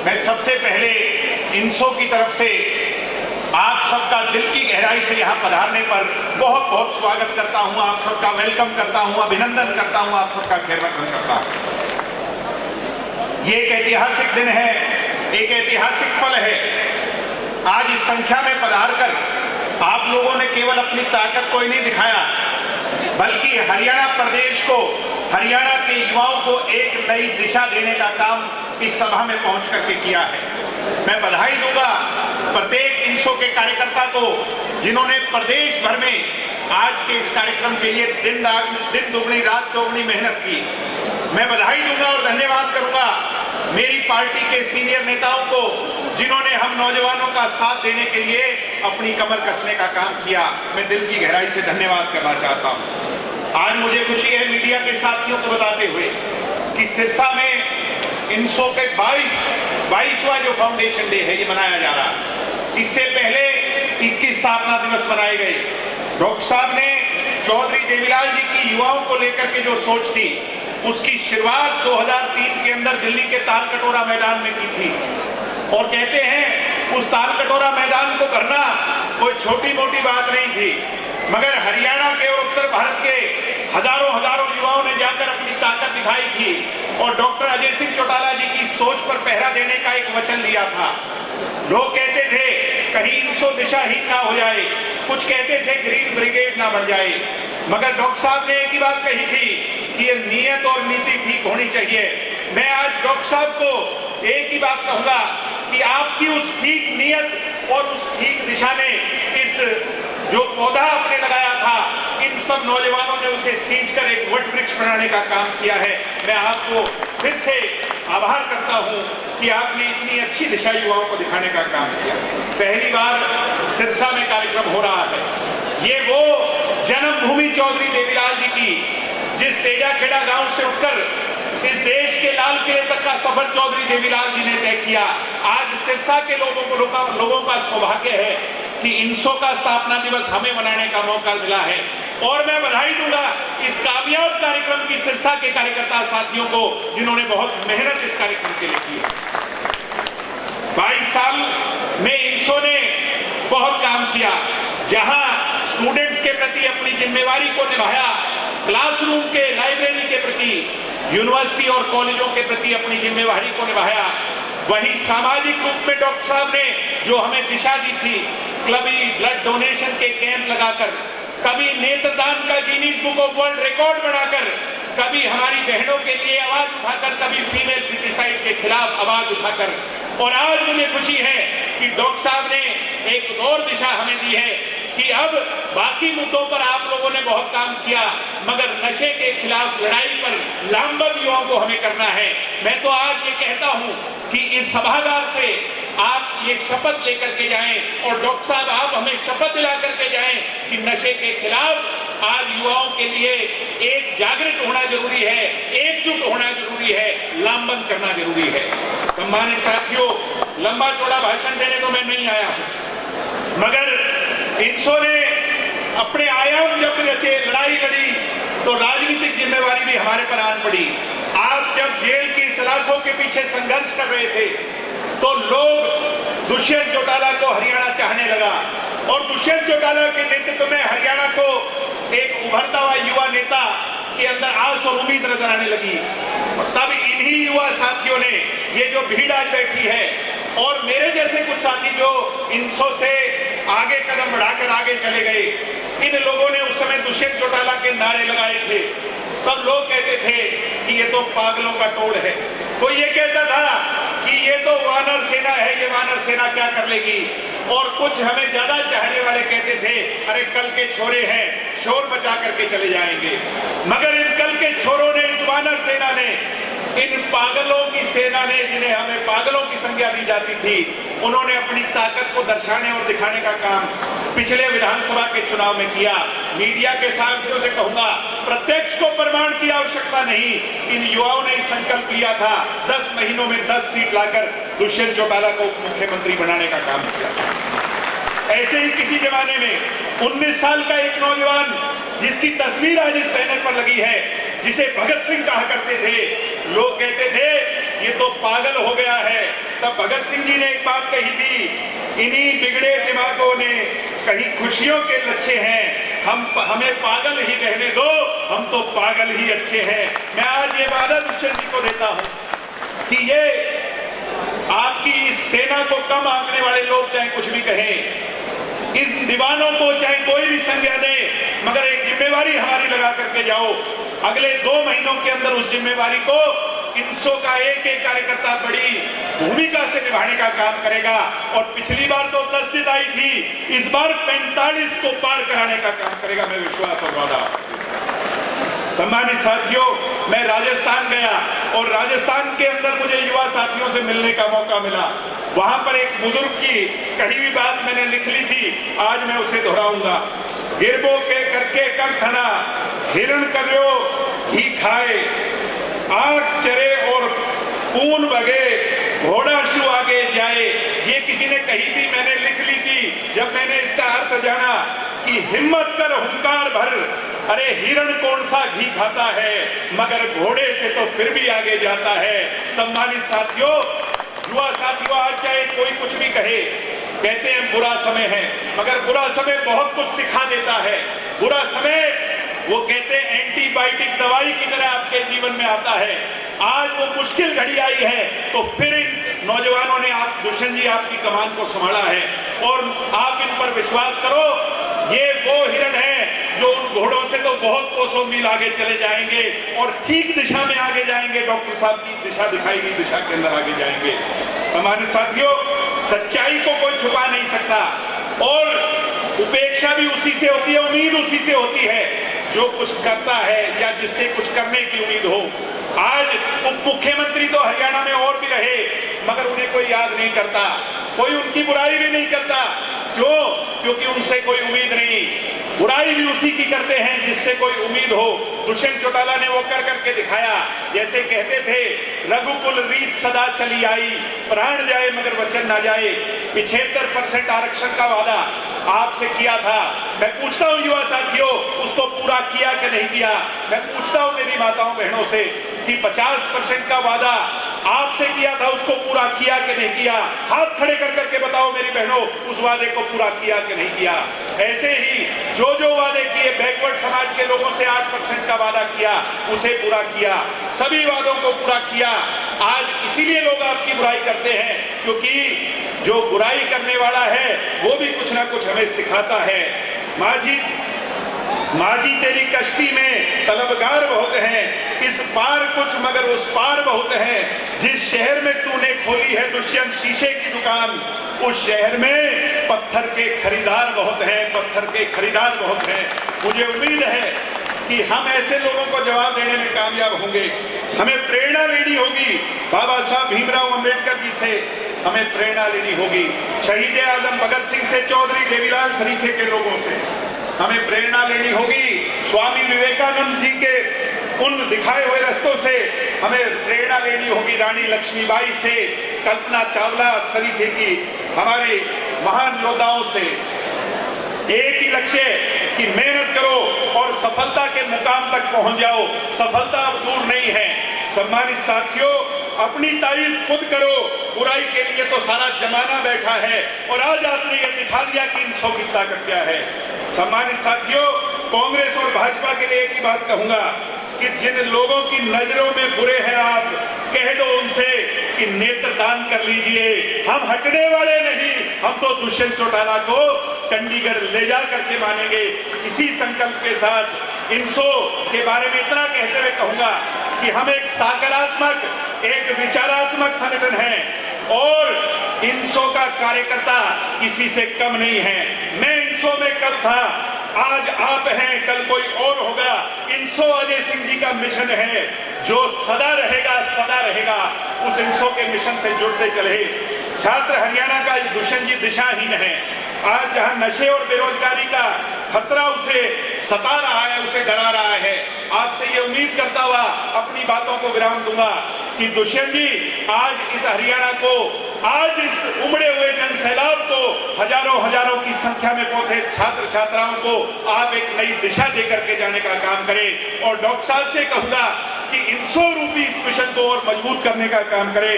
मैं सबसे पहले इनसो की तरफ से आप सबका दिल की गहराई से यहाँ पधारने पर बहुत बहुत स्वागत करता हूँ, आप सबका वेलकम करता हूँ, अभिनंदन करता हूँ, आप सबका खैरमकदम करता हूँ। ये एक ऐतिहासिक दिन है, एक ऐतिहासिक पल है। आज इस संख्या में पधार कर आप लोगों ने केवल अपनी ताकत को ही नहीं दिखाया, बल्कि हरियाणा प्रदेश को, हरियाणा के युवाओं को एक नई दिशा देने का काम इस सभा में पहुंच करके किया है। मैं बधाई दूंगा प्रत्येक इनसो के कार्यकर्ता को जिन्होंने प्रदेश भर में आज के इस कार्यक्रम के लिए दिन दुगनी रात चौगुनी मेहनत की। मैं बधाई दूंगा और धन्यवाद करूंगा मेरी पार्टी के सीनियर नेताओं को जिन्होंने हम नौजवानों का साथ देने के लिए अपनी कमर कसने का काम किया। मैं दिल की गहराई से धन्यवाद करना चाहता हूं। आज मुझे खुशी है मीडिया के साथियों को बताते हुए कि सिरसा में इनसो के 22वां जो फाउंडेशन डे है ये मनाया जा रहा है। इससे पहले 21 स्थापना दिवस मनाए गए। डॉक्टर साहब ने चौधरी देवीलाल जी की युवाओं को लेकर के जो सोच थी उसकी शुरुआत 2003 के अंदर दिल्ली के ताल कटोरा मैदान में की थी। और कहते हैं उस ताल कटोरा मैदान को भरना कोई छोटी मोटी बात नहीं थी, मगर हरियाणा के और उत्तर भारत के हजारों युवाओं ने जाकर अपनी ताकत दिखाई थी और डॉक्टर अजय सिंह चौटाला जी की सोच पर पहरा देने का एक वचन लिया था। लोग कहते थे कहीं इनसो दिशाहीन ना हो जाए, कुछ कहते थे ग्रीन ब्रिगेड ना बन जाए, मगर डॉक्टर साहब ने एक ही बात कही थी कि ये नीयत और नीति ठीक होनी चाहिए। मैं आज डॉक्टर साहब को एक ही बात कहूंगा कि आपकी उस ठीक नीयत और उस ठीक दिशा ने इस जो पौधा आपने लगाया था, इन सब नौजवानों ने उसे सींचकर एक वट वृक्ष बनाने का काम किया है। मैं आपको फिर से आभार करता हूं कि आपने इतनी अच्छी दिशा युवाओं को दिखाने का काम किया। पहली बार सिरसा में कार्यक्रम हो रहा है। ये वो जन्मभूमि चौधरी देवीलाल जी की, जिस तेजाखेड़ा गांव से उठकर इस देश के लाल किले तक का सफर चौधरी देवीलाल जी ने तय किया। आज सिरसा के लोगों का सौभाग्य है कि इनसो का स्थापना दिवस हमें मनाने का मौका मिला है। और मैं बधाई दूंगा इस कामयाब कार्यक्रम की सिरसा के कार्यकर्ता साथियों को जिन्होंने बहुत मेहनत इस कार्यक्रम के लिए की है। 22 साल में इनसो ने बहुत काम किया, जहां स्टूडेंट्स के प्रति अपनी जिम्मेवारी को निभाया, क्लासरूम के, लाइब्रेरी के प्रति, यूनिवर्सिटी और कॉलेजों के प्रति अपनी जिम्मेवारी को निभाया। वहीं सामाजिक रूप में डॉक्टर साहब ने जो हमें दिशा दी थी, कभी ब्लड डोनेशन के कैंप लगाकर, कभी नेत्रदान का Guinness book of world record बनाकर, कभी हमारी बहनों के लिए आवाज उठाकर, कभी फीमेल फिटिसाइड के खिलाफ आवाज उठाकर। और आज मुझे खुशी है कि डॉक्टर साहब ने एक और दिशा हमें दी है कि अब बाकी मुद्दों पर आप लोगों ने बहुत काम किया, मगर नशे के खिलाफ लड़ाई पर लामबंद युवाओं को हमें करना है। मैं तो आज ये कहता हूं कि इस सभागार से आप ये शपथ लेकर के जाएं और डॉक्टर साहब आप हमें शपथ दिला करके जाएं कि नशे के खिलाफ आज युवाओं के लिए एक जागृत होना जरूरी है, एकजुट होना जरूरी है, लामबंद करना जरूरी है। सम्मानित साथियों, लंबा चौड़ा भाषण देने को मैं नहीं आया हूं, मगर इनसो ने अपने आयाम जब रचे, लड़ाई लड़ी, तो राजनीतिक जिम्मेवारी भी हमारे पर आन पड़ी। आप जब जेल की सलाखों के पीछे संघर्ष कर रहे थे तो लोग दुष्यंत चौटाला को हरियाणा चाहने लगा और दुष्यंत चौटाला के नेतृत्व में हरियाणा को एक उभरता हुआ युवा नेता के अंदर आस और उम्मीद नजर आने लगी। तब इन्हीं युवा साथियों ने, ये जो भीड़ आज बैठी है और मेरे जैसे कुछ साथी जो इनसो से आगे कदम बढ़ाकर आगे चले गए, इन लोगों ने उस समय दुष्यंत चौटाला के नारे लगाए थे। तब लोग कहते थे कि ये तो पागलों का टोल है। कोई ये कहता था कि ये तो वानर सेना है, ये वानर सेना क्या कर लेगी। और कुछ हमें ज्यादा चाहने वाले कहते थे अरे कल के छोरे हैं, शोर बचा करके चले जाएंगे। मगर इन कल के छोरों ने, इस वानर सेना ने, इन पागलों की सेना ने, जिन्हें हमें पागलों की संज्ञा दी जाती थी, उन्होंने अपनी ताकत को दर्शाने और दिखाने का काम पिछले विधानसभा के चुनाव में किया। मीडिया के साथियों से कहूंगा, प्रत्यक्ष को प्रमाण की आवश्यकता नहीं, इन युवाओं ने संकल्प लिया था 10 महीनों में 10 सीट लाकर दुष्यंत चौटाला को मुख्यमंत्री बनाने का काम किया। ऐसे ही किसी जमाने में 19 साल का एक नौजवान जिसकी तस्वीर आज इस बैनर पर लगी है, जिसे भगत सिंह कहा करते थे, लोग कहते थे ये तो पागल हो गया है, तब भगत सिंह जी ने एक बात कही थी, इन्हीं बिगड़े दिमागों ने कहीं खुशियों के लच्छे हैं, हमें पागल ही रहने दो, हम तो पागल ही अच्छे हैं। मैं आज ये वादा दुष्यंत जी को देता हूं कि ये आपकी इस सेना को कम आंकने वाले लोग चाहे कुछ भी कहें, इस दीवानों को चाहे कोई भी संज्ञा दे, मगर एक जिम्मेवारी हमारी लगा करके जाओ, अगले 2 महीनों के अंदर उस जिम्मेवारी को INSO का एक एक कार्यकर्ता बड़ी भूमिका से निभाने का काम करेगा। और पिछली बार तो 10 जिताई थी, इस बार 45 को पार कराने का काम करेगा, मैं विश्वास और वादा। सम्मानित साथियों, मैं राजस्थान गया और राजस्थान के अंदर मुझे युवा साथियों से मिलने का मौका मिला। वहां पर एक बुजुर्ग की कही हुई बात मैंने लिख ली थी, आज मैं उसे दोहराऊंगा। गिरबो के करके कर खना, हिरण करो घी खाए, आग चरे और खून बगे, घोड़ा शू आगे जाए। ये किसी ने कही थी, मैंने लिख ली थी। जब मैंने इसका अर्थ जाना कि हिम्मत कर हुंकार भर, अरे हिरण कौन सा घी खाता है, मगर घोड़े से तो फिर भी आगे जाता है। सम्मानित साथियों, युवा साथियों, आज चाहे कोई कुछ भी कहे, कहते हैं बुरा समय है, मगर बुरा समय बहुत कुछ सिखा देता है। बुरा समय वो कहते हैं एंटीबायोटिक दवाई की तरह आपके जीवन में आता है। आज वो मुश्किल घड़ी आई है तो फिर इन नौजवानों ने, आप दुष्यंत जी आपकी कमान को संभाला है और आप इन पर विश्वास करो, ये वो हिरण है जो उन घोड़ों से तो बहुत कोसों मील आगे चले जाएंगे और ठीक दिशा में आगे जाएंगे। डॉक्टर साहब की दिशा दिखाई गई दिशा के अंदर आगे जाएंगे। सम्मानित साथियों, सच्चाई को कोई छुपा नहीं सकता और उपेक्षा भी उसी से होती है, उम्मीद उसी से होती है जो कुछ करता है या जिससे कुछ करने की उम्मीद हो। आज उप मुख्यमंत्री तो हरियाणा में और भी रहे, मगर उन्हें कोई याद नहीं करता, कोई उनकी बुराई भी नहीं करता। क्यों? क्योंकि उनसे कोई उम्मीद नहीं। बुराई भी उसी की करते हैं जिससे कोई उम्मीद हो। दुष्यंत चौटाला ने वो कर करके दिखाया। जैसे कहते थे, रघुकुल रीत सदा चली आई, प्राण जाए मगर वचन ना जाए। 75% आरक्षण का वादा आपसे किया था। मैं पूछता हूं युवा साथियों, उसको पूरा किया कि नहीं किया? मैं पूछता हूं मेरी माताओं बहनों से कि 50% का वादा आपसे किया था, उसको पूरा किया कि नहीं किया? हाथ खड़े कर करके बताओ मेरी बहनों, उस वादे को पूरा किया कि नहीं किया? ऐसे ही जो जो वादे किए, बैकवर्ड समाज के लोगों से 8% का वादा किया, उसे पूरा किया, सभी वादों को पूरा किया। आज इसीलिए लोग आपकी बुराई करते हैं, क्योंकि जो बुराई करने वाला है वो भी कुछ ना कुछ हमें सिखाता है। माझी तेरी कश्ती में तलबगार बहुत हैं, इस पार कुछ मगर उस पार बहुत है। जिस शहर में तूने खोली है दुष्यंत शीशे की दुकान, उस शहर में पत्थर के खरीदार बहुत हैं, पत्थर के खरीदार बहुत हैं। मुझे उम्मीद है कि हम ऐसे लोगों को जवाब देने में कामयाब होंगे। हमें प्रेरणा लेनी होगी बाबा साहब भीमराव अंबेडकर जी से, हमें प्रेरणा लेनी होगी शहीद आजम भगत सिंह से, चौधरी देवीलाल सरीखे के लोगों से हमें प्रेरणा लेनी होगी। स्वामी विवेकानंद जी के उन दिखाए हुए रास्तों से हमें प्रेरणा लेनी होगी। रानी लक्ष्मीबाई से, कल्पना चावला सरीखे की, हमारे महान योद्धाओं से। एक ही लक्ष्य कि मेहनत करो और सफलता के मुकाम तक पहुंच जाओ। सफलता अब दूर नहीं है। सम्मानित साथियों, अपनी तारीफ खुद करो। बुराई के लिए तो सारा जमाना बैठा है और आज आपने ये दिखा दिया कि INSO की ताकत क्या है। सम्मानित साथियों, कांग्रेस और भाजपा के लिए एक ही बात कहूंगा कि जिन लोगों की नजरों में बुरे हैं, आप कह दो उनसे कि नेत्रदान कर लीजिए। हम हटने वाले नहीं, हम तो दुष्यंत चौटाला को चंडीगढ़ ले जा करके मानेंगे। इसी संकल्प के साथ INSO के बारे में इतना कहते हुए कहूंगा कि हम एक सकारात्मक, एक विचारात्मक संगठन है और INSO का कार्यकर्ता किसी से कम नहीं है। मैं INSO में कल था, आज आप हैं, कल कोई और होगा। INSO अजय सिंह जी का मिशन है जो सदा रहेगा, सदा रहेगा। उस INSO के मिशन से जुड़ते चले। छात्र हरियाणा का दुष्यंत जी दिशाहीन है। आज जहां नशे और बेरोजगारी का खतरा उसे सता रहा है, उसे डरा रहा है, आपसे ये उम्मीद करता हुआ अपनी बातों को विराम दूंगा कि दुष्यंत जी आज इस हरियाणा को, आज इस उमड़े हुए जन सैलाब को, हजारों हजारों की संख्या में पहुंचे छात्र छात्राओं को आप एक नई दिशा देकर के जाने का काम करें। और डॉक्टर साहब से कहूंगा कि INSO रूपी इस मिशन को और मजबूत करने का काम करें।